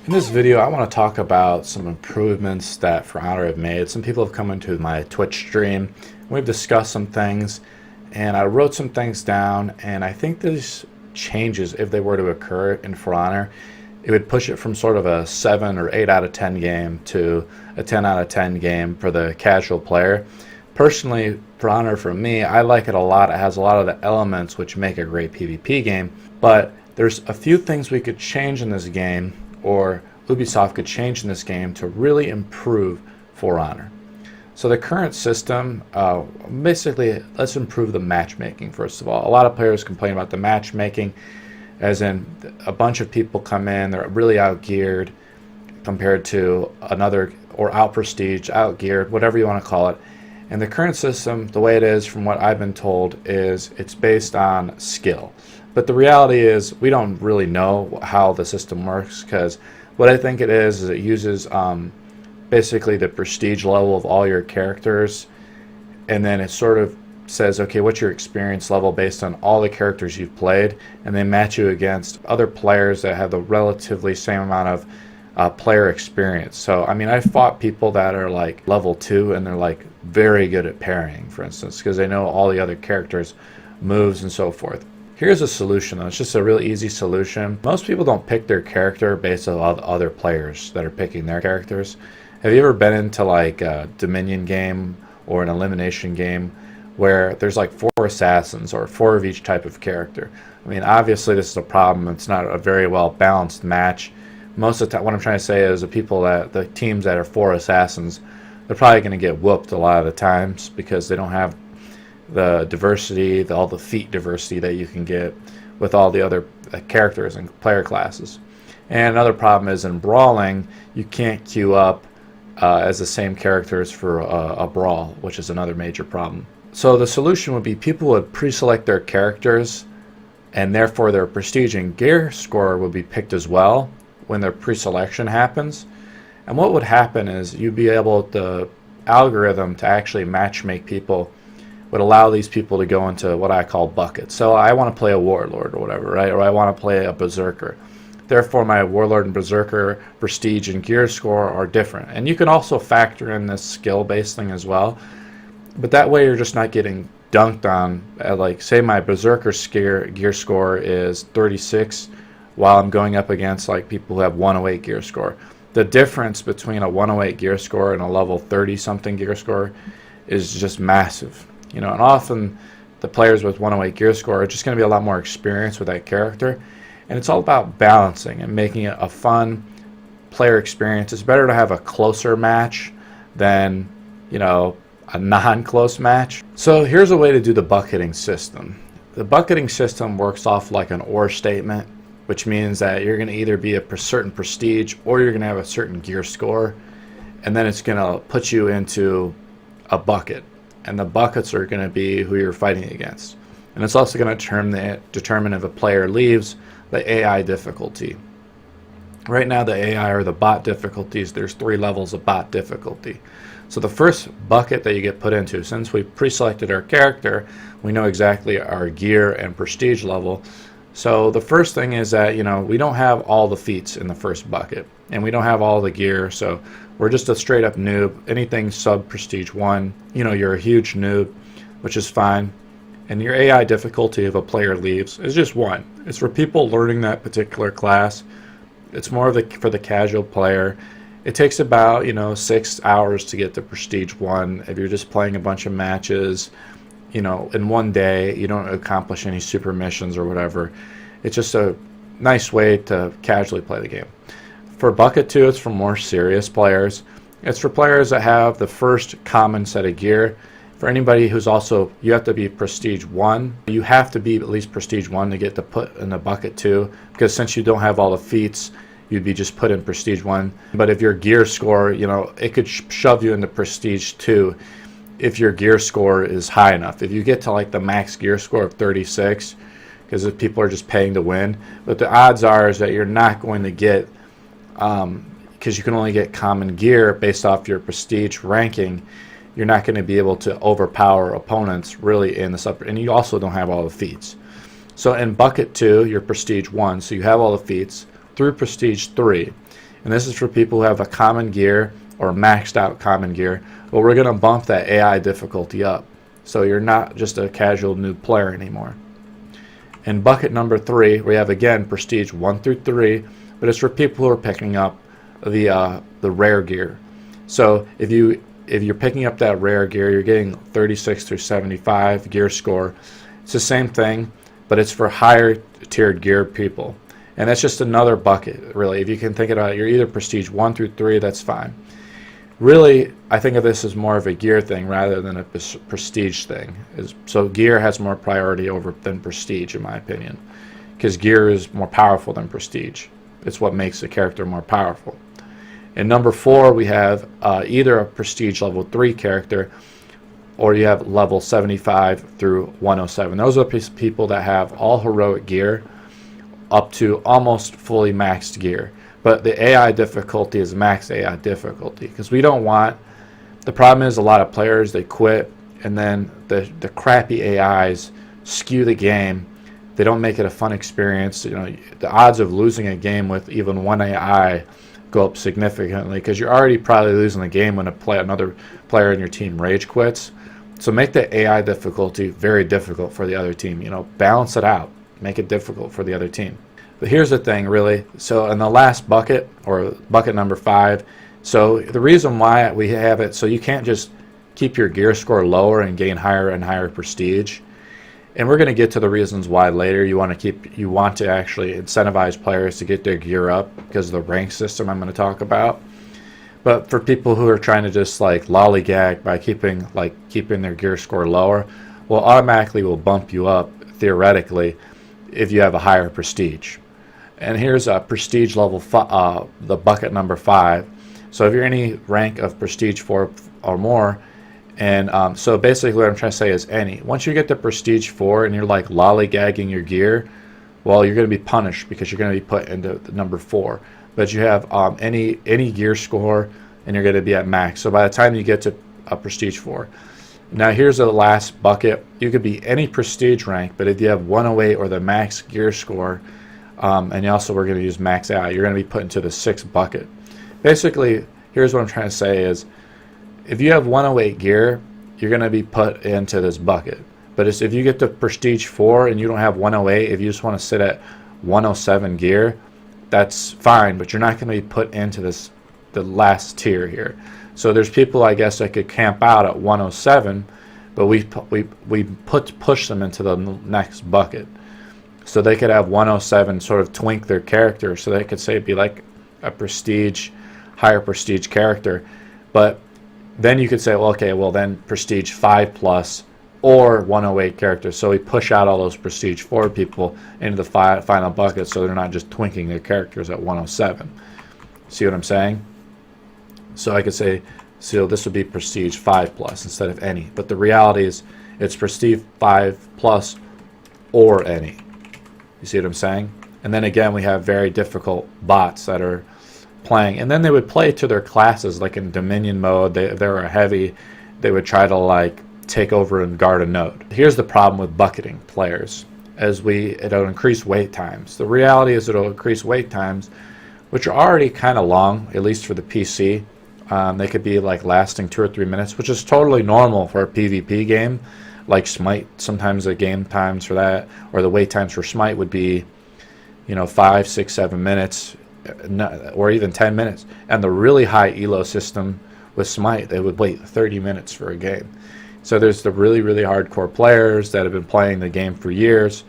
In this video, I want to talk about some improvements that For Honor have made. Some people have come into my Twitch stream. We've discussed some things, and I wrote some things down, and I think these changes, if they were to occur in For Honor, it would push it from sort of a 7 or 8 out of 10 game to a 10 out of 10 game for the casual player. Personally, For Honor for me, I like it a lot. It has a lot of the elements which make a great PvP game, but there's a few things we could change in this game, or Ubisoft could change in this game to really improve For Honor. So the current system, basically, let's improve the matchmaking first of all. A lot of players complain about the matchmaking, as in a bunch of people come in, they're really outgeared compared to another, or out-prestiged, out-geared, whatever you want to call it. And the current system, the way it is from what I've been told, is it's based on skill. But the reality is we don't really know how the system works, because what I think it is it uses basically the prestige level of all your characters, and then it sort of says, okay, what's your experience level based on all the characters you've played, and they match you against other players that have the relatively same amount of player experience. So I mean, I've fought people that are like level 2 and they're like very good at parrying, for instance, because they know all the other characters' moves and so forth. Here's a solution though. It's just a really easy solution. Most people don't pick their character based on other players that are picking their characters. Have you ever been into like a Dominion game or an elimination game where there's like 4 assassins or 4 of each type of character? I mean, obviously this is a problem. It's not a very well balanced match. Most of the time, what I'm trying to say is the teams that are 4 assassins, they're probably going to get whooped a lot of the times because they don't have the diversity, all the feat diversity that you can get with all the other characters and player classes. And another problem is in brawling, you can't queue up as the same characters for a brawl, which is another major problem. So the solution would be people would pre-select their characters, and therefore their prestige and gear score would be picked as well when their pre-selection happens. And what would happen is you'd be able, the algorithm to actually matchmake people would allow these people to go into what I call buckets. So I want to play a warlord or whatever, right? Or I want to play a berserker. Therefore, my warlord and berserker prestige and gear score are different. And you can also factor in this skill-based thing as well. But that way you're just not getting dunked on. Like, say my berserker gear score is 36, while I'm going up against like people who have 108 gear score. The difference between a 108 gear score and a level 30 something gear score is just massive. You know, and often the players with 108 gear score are just going to be a lot more experienced with that character. And it's all about balancing and making it a fun player experience. It's better to have a closer match than, you know, a non-close match. So here's a way to do the bucketing system. The bucketing system works off like an OR statement, which means that you're going to either be a certain prestige or you're going to have a certain gear score, and then it's going to put you into a bucket. And the buckets are going to be who you're fighting against. And it's also going to determine if a player leaves the AI difficulty. Right now the AI or the bot difficulties, there's 3 levels of bot difficulty. So the first bucket that you get put into, since we pre-selected our character, we know exactly our gear and prestige level. So the first thing is that, you know, we don't have all the feats in the first bucket, and we don't have all the gear, so we're just a straight up noob. Anything sub prestige 1, you know, you're a huge noob, which is fine. And your AI difficulty if a player leaves is just 1. It's for people learning that particular class. It's more of for the casual player. It takes about, you know, 6 hours to get to prestige 1. If you're just playing a bunch of matches, you know, in one day, you don't accomplish any super missions or whatever. It's just a nice way to casually play the game. For bucket 2, it's for more serious players. It's for players that have the first common set of gear. For anybody who's also, you have to be prestige 1. You have to be at least prestige 1 to get to put in the bucket 2, because since you don't have all the feats, you'd be just put in prestige 1. But if your gear score, you know, it could shove you into prestige 2 if your gear score is high enough. If you get to like the max gear score of 36, because people are just paying to win, but the odds are is that you're not going to get, because you can only get common gear based off your prestige ranking, you're not going to be able to overpower opponents really in the sub, and you also don't have all the feats. So in bucket 2, you're prestige 1, so you have all the feats through prestige 3. And this is for people who have a common gear or maxed out common gear. But we're going to bump that AI difficulty up, so you're not just a casual noob player anymore. In bucket number 3, we have again prestige 1 through 3, but it's for people who are picking up the rare gear. So if you're picking up that rare gear, you're getting 36 through 75 gear score. It's the same thing, but it's for higher tiered gear people. And that's just another bucket, really. If you can think about it, you're either prestige 1 through 3, that's fine. Really, I think of this as more of a gear thing rather than a prestige thing. So gear has more priority than prestige, in my opinion, because gear is more powerful than prestige. It's what makes the character more powerful. In number 4, we have either a prestige level 3 character, or you have level 75 through 107. Those are the people that have all heroic gear up to almost fully maxed gear. But the AI difficulty is max AI difficulty, because we don't want, the problem is a lot of players, they quit, and then the crappy AIs skew the game. They don't make it a fun experience. You know, the odds of losing a game with even one AI go up significantly, because you're already probably losing the game when another player in your team rage quits. So make the AI difficulty very difficult for the other team. You know, balance it out. Make it difficult for the other team. But here's the thing, really. So in the last bucket, or bucket number 5, so the reason why we have it, so you can't just keep your gear score lower and gain higher and higher prestige. And we're going to get to the reasons why later. You want to actually incentivize players to get their gear up because of the rank system I'm going to talk about. But for people who are trying to just like lollygag by keeping their gear score lower, well, automatically will bump you up theoretically if you have a higher prestige. And here's a prestige level, the bucket number 5. So if you're any rank of prestige 4 or more, and so basically what I'm trying to say is any. Once you get to prestige 4 and you're like lollygagging your gear, well, you're going to be punished because you're going to be put into the number 4. But you have any gear score and you're going to be at max. So by the time you get to a prestige 4. Now here's the last bucket. You could be any prestige rank, but if you have 108 or the max gear score, and also we're going to use max AI, you're going to be put into the 6th bucket. Basically, here's what I'm trying to say is, if you have 108 gear, you're going to be put into this bucket. But if you get to prestige 4 and you don't have 108, if you just want to sit at 107 gear, that's fine, but you're not going to be put into the last tier here. So there's people, I guess, that could camp out at 107, but we push them into the next bucket. So they could have 107 sort of twink their character, so they could say it'd be like a prestige, higher prestige character. But then you could say, well, okay, well then prestige 5 plus or 108 characters. So we push out all those prestige 4 people into the final bucket, so they're not just twinking their characters at 107. See what I'm saying? So I could say, so this would be prestige 5 plus instead of any. But the reality is it's prestige 5 plus or any. You see what I'm saying? And then again, we have very difficult bots that are playing. And then they would play to their classes, like in Dominion mode. If they were a heavy, they would try to like take over and guard a node. Here's the problem with bucketing players. It'll increase wait times. The reality is it'll increase wait times, which are already kind of long, at least for the PC. They could be like lasting 2 or 3 minutes, which is totally normal for a PvP game. Like Smite, sometimes the game times for that, or the wait times for Smite would be, 5, 6, 7 minutes, or even 10 minutes. And the really high elo system with Smite, they would wait 30 minutes for a game. So there's the really, really hardcore players that have been playing the game for years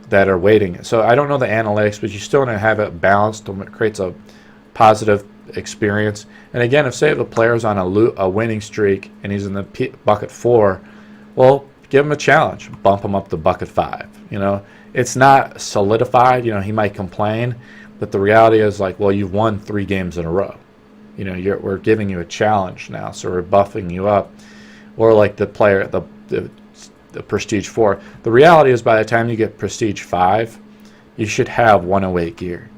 that are waiting. So I don't know the analytics, but you still want to have it balanced. It creates a positive experience. And again, if say if a player's on a winning streak and he's in the bucket 4, well, give him a challenge. Bump him up to bucket 5. It's not solidified. He might complain, but the reality is like, well, you've won 3 games in a row. We're giving you a challenge now, so we're buffing you up. Or like the player, the prestige 4. The reality is by the time you get prestige 5, you should have 108 gear.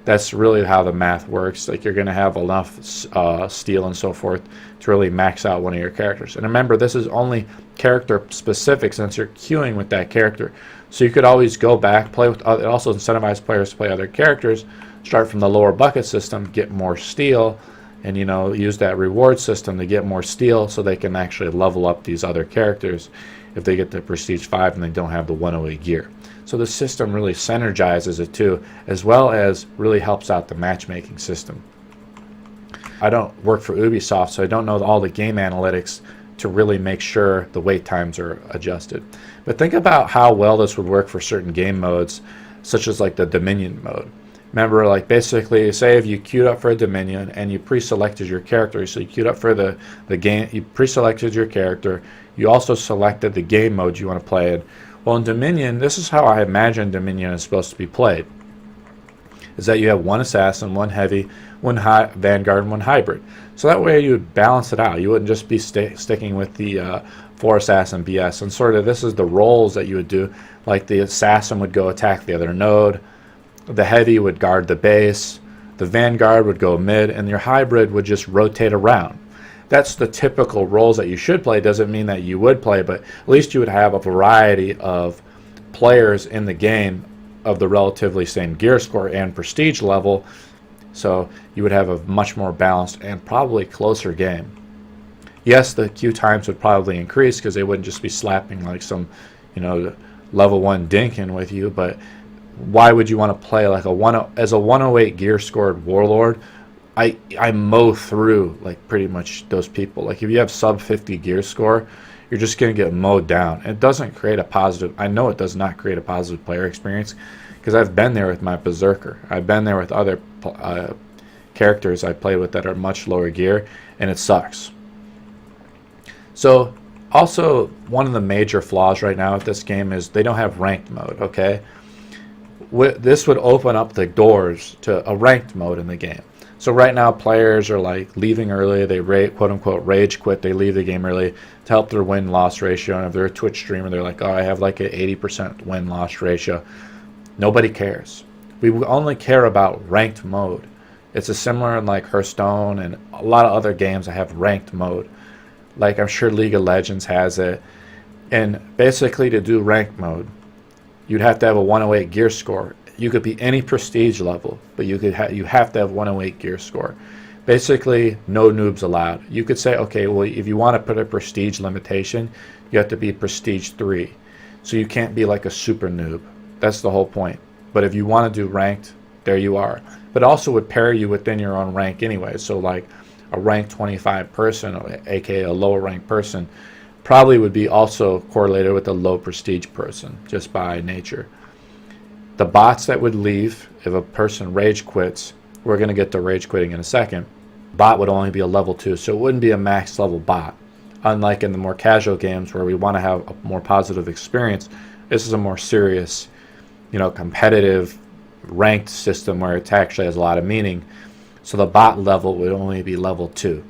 That's really how the math works. Like, you're going to have enough steel and so forth to really max out one of your characters. And remember, this is only character specific since you're queuing with that character. So you could always go back, play with. It also incentivizes players to play other characters, start from the lower bucket system, get more steel, and use that reward system to get more steel so they can actually level up these other characters if they get to prestige 5 and they don't have the 108 gear. So the system really synergizes it too, as well as really helps out the matchmaking system. I don't work for Ubisoft, so I don't know all the game analytics to really make sure the wait times are adjusted. But think about how well this would work for certain game modes, such as like the Dominion mode. Remember, like basically, say if you queued up for a Dominion and you pre-selected your character, so you queued up for the game, you pre-selected your character, you also selected the game mode you want to play in. Well, in Dominion, this is how I imagine Dominion is supposed to be played. Is that you have one assassin, one heavy, one vanguard, and one hybrid. So that way you would balance it out. You wouldn't just be sticking with the 4 assassin BS. And sort of this is the roles that you would do. Like the assassin would go attack the other node, the heavy would guard the base, the vanguard would go mid, and your hybrid would just rotate around. That's the typical roles that you should play. Doesn't mean that you would play, but at least you would have a variety of players in the game of the relatively same gear score and prestige level, so you would have a much more balanced and probably closer game. Yes, the queue times would probably increase because they wouldn't just be slapping like some, level 1 dinkin with you, but why would you want to play like as a 108 gear scored warlord? I mow through like pretty much those people. Like if you have sub 50 gear score, you're just going to get mowed down. It doesn't create a positive, I know it does not create a positive player experience, because I've been there with my Berserker. I've been there with other characters I played with that are much lower gear, and it sucks. So also one of the major flaws right now with this game is they don't have ranked mode, okay? This would open up the doors to a ranked mode in the game. So right now players are like leaving early, they quote unquote rage quit, they leave the game early to help their win-loss ratio, and if they're a Twitch streamer they're like, oh, I have like an 80% win-loss ratio. Nobody cares. We only care about ranked mode. It's a similar in like Hearthstone and a lot of other games that have ranked mode. Like I'm sure League of Legends has it. And basically to do ranked mode, you'd have to have a 108 gear score. You could be any prestige level, but you have to have 108 gear score. Basically, no noobs allowed. You could say, okay, well, if you want to put a prestige limitation, you have to be prestige 3. So you can't be like a super noob. That's the whole point. But if you want to do ranked, there you are. But also would pair you within your own rank anyway. So like a rank 25 person, aka a lower ranked person, probably would be also correlated with a low prestige person, just by nature. The bots that would leave if a person rage quits, we're going to get to rage quitting in a second, bot would only be a level 2, so it wouldn't be a max level bot. Unlike in the more casual games where we want to have a more positive experience, this is a more serious, competitive ranked system where it actually has a lot of meaning. So the bot level would only be level 2.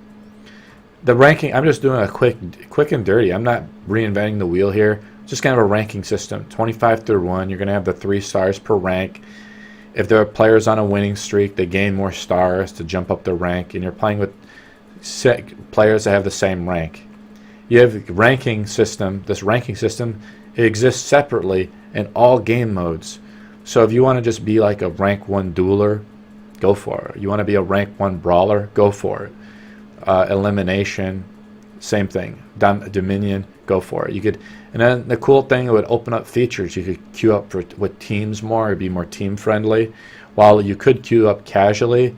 The ranking, I'm just doing a quick and dirty. I'm not reinventing the wheel here. Just kind of a ranking system, 25 through 1. You're going to have the 3 stars per rank. If there are players on a winning streak, they gain more stars to jump up their rank, and you're playing with players that have the same rank. You have ranking system. This ranking system, it exists separately in all game modes. So if you want to just be like a rank 1 dueler, go for it. You want to be a rank 1 brawler, go for it. Elimination, same thing. Dominion, go for it. You could, and then the cool thing, it would open up features. You could queue up with teams more, it'd be more team friendly. While you could queue up casually,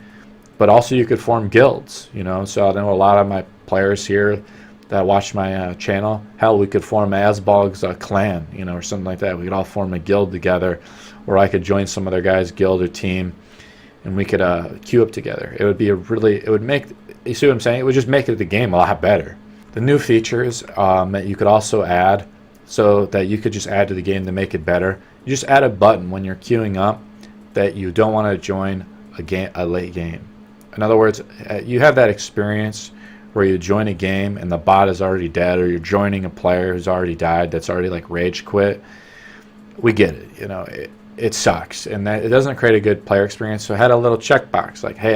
but also you could form guilds. So I know a lot of my players here that watch my channel. Hell, we could form Asbog's clan, or something like that. We could all form a guild together, or I could join some other guy's guild or team, and we could queue up together. It would be it would make, you see what I'm saying? It would just make the game a lot better. The new features that you could also add, so that you could just add to the game to make it better. You just add a button when you're queuing up that you don't want to join a late game. In other words, you have that experience where you join a game and the bot is already dead, or you're joining a player who's already died, that's already like rage quit. We get it. It sucks, and that it doesn't create a good player experience. So I had a little checkbox like, hey,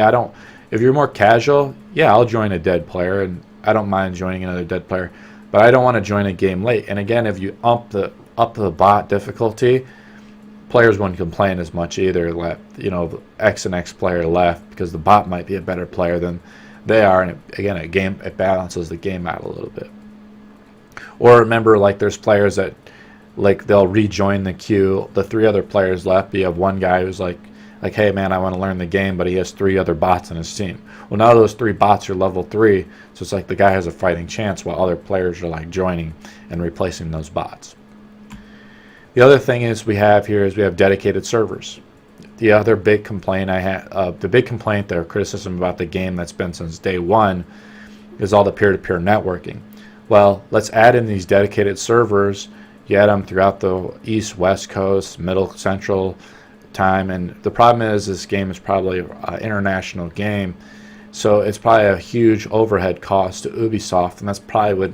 if you're more casual, yeah, I'll join a dead player, and I don't mind joining another dead player, but I don't want to join a game late. And again, if you up the bot difficulty, players wouldn't complain as much either. You know, X and X player left because the bot might be a better player than they are, and again, it balances the game out a little bit. Or remember, like, there's players that, like, they'll rejoin the queue. The 3 other players left, but you have one guy who's like, hey man, I want to learn the game, but he has 3 other bots in his team. Well, now those 3 bots are level 3, so it's like the guy has a fighting chance while other players are like joining and replacing those bots. The other thing we have dedicated servers. The other big complaint or criticism about the game that's been since day one is all the peer-to-peer networking. Well, let's add in these dedicated servers. You add them throughout the East, West Coast, Middle, Central time, and the problem is this game is probably an international game, so it's probably a huge overhead cost to Ubisoft, and that's probably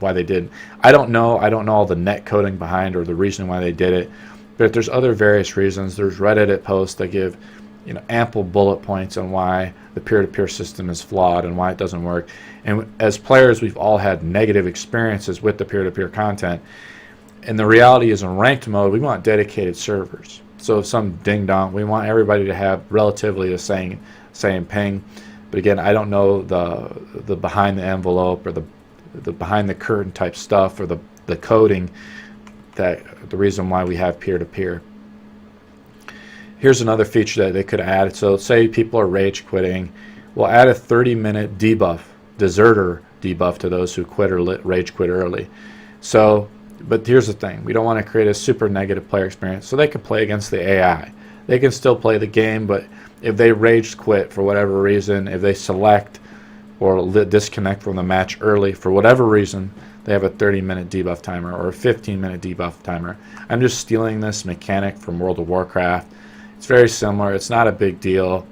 why they did. I don't know all the net coding behind or the reason why they did it, but there's other various reasons. There's Reddit posts that give, you know, ample bullet points on why the peer-to-peer system is flawed and why it doesn't work. And as players, we've all had negative experiences with the peer-to-peer content. And the reality is, in ranked mode, we want dedicated servers. So if some ding-dong, we want everybody to have relatively the same ping. But again, I don't know the behind the envelope or the behind the curtain type stuff or the coding, that the reason why we have peer-to-peer. Here's another feature that they could add. So say people are rage quitting, we'll add a 30-minute debuff, deserter debuff, to those who quit or rage quit early. So, but here's the thing, we don't want to create a super negative player experience, so they can play against the AI. They can still play the game, but if they rage quit for whatever reason, if they select or disconnect from the match early for whatever reason, they have a 30-minute debuff timer or a 15-minute debuff timer. I'm just stealing this mechanic from World of Warcraft. It's very similar. It's not a big deal.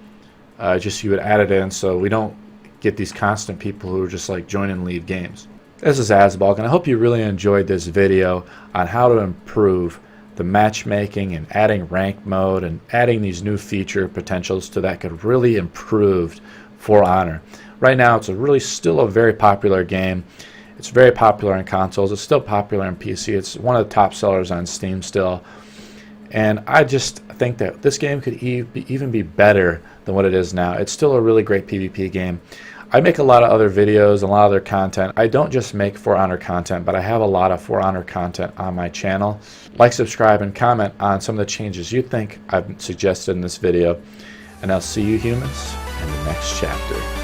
Just you would add it in so we don't get these constant people who are just like join and leave games. This is Asbalk, and I hope you really enjoyed this video on how to improve the matchmaking and adding rank mode and adding these new feature potentials to that could really improve For Honor. Right now, it's still a very popular game. It's very popular on consoles. It's still popular on PC. It's one of the top sellers on Steam still. And I just think that this game could even be better than what it is now. It's still a really great PvP game. I make a lot of other videos, a lot of other content. I don't just make For Honor content, but I have a lot of For Honor content on my channel. Like, subscribe, and comment on some of the changes you think I've suggested in this video. And I'll see you humans in the next chapter.